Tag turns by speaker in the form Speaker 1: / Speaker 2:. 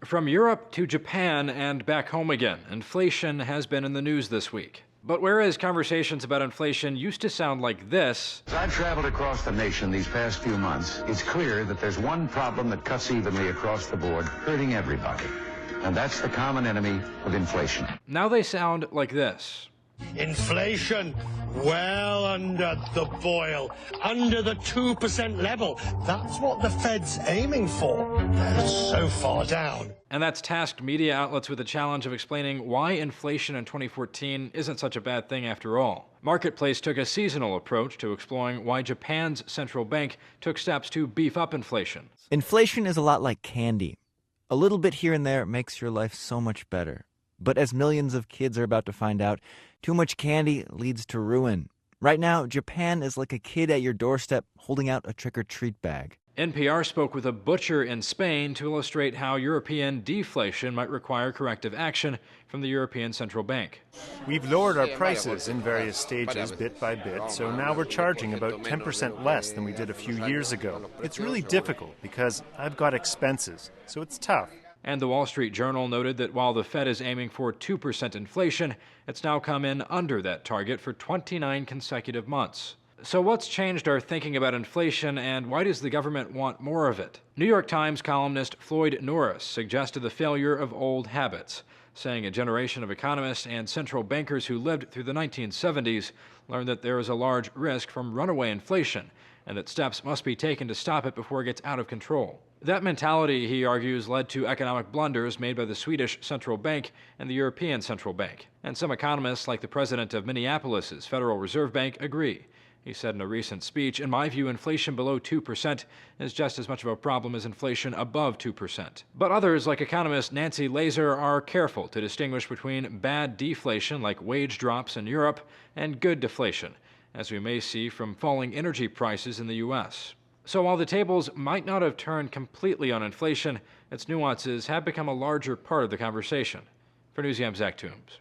Speaker 1: From Europe to Japan and back home again, inflation has been in the news this week. But whereas conversations about inflation used to sound like this,
Speaker 2: as I've traveled across the nation these past few months, it's clear that there's one problem that cuts evenly across the board, hurting everybody. And that's the common enemy of inflation.
Speaker 1: now they sound like this.
Speaker 3: Inflation, well under the boil, under the 2% level. That's what the Fed's aiming for. They're so far down.
Speaker 1: And that's tasked media outlets with the challenge of explaining why inflation in 2014 isn't such a bad thing after all. Marketplace took a seasonal approach to exploring why Japan's central bank took steps to beef up inflation.
Speaker 4: Inflation is a lot like candy. A little bit here and there makes your life so much better. But as millions of kids are about to find out, too much candy leads to ruin. Right now, Japan is like a kid at your doorstep holding out a trick-or-treat bag.
Speaker 1: NPR spoke with a butcher in Spain to illustrate how European deflation might require corrective action from the European Central Bank.
Speaker 5: We've lowered our prices in various stages bit by bit, so now we're charging about 10% less than we did a few years ago. It's really difficult because I've got expenses, so it's tough.
Speaker 1: And the Wall Street Journal noted that while the Fed is aiming for 2% inflation, it's now come in under that target for 29 consecutive months. So what's changed our thinking about inflation, and why does the government want more of it? New York Times columnist Floyd Norris suggested the failure of old habits, saying a generation of economists and central bankers who lived through the 1970s learned that there is a large risk from runaway inflation, and that steps must be taken to stop it before it gets out of control. That mentality, he argues, led to economic blunders made by the Swedish Central Bank and the European Central Bank. And some economists, like the president of Minneapolis's Federal Reserve Bank, agree. He said in a recent speech, "In my view, inflation below 2% is just as much of a problem as inflation above 2%. But others, like economist Nancy Laser, are careful to distinguish between bad deflation, like wage drops in Europe, and good deflation, as we may see from falling energy prices in the U.S. So while the tables might not have turned completely on inflation, its nuances have become a larger part of the conversation. For Newsyam's Zach Toombs.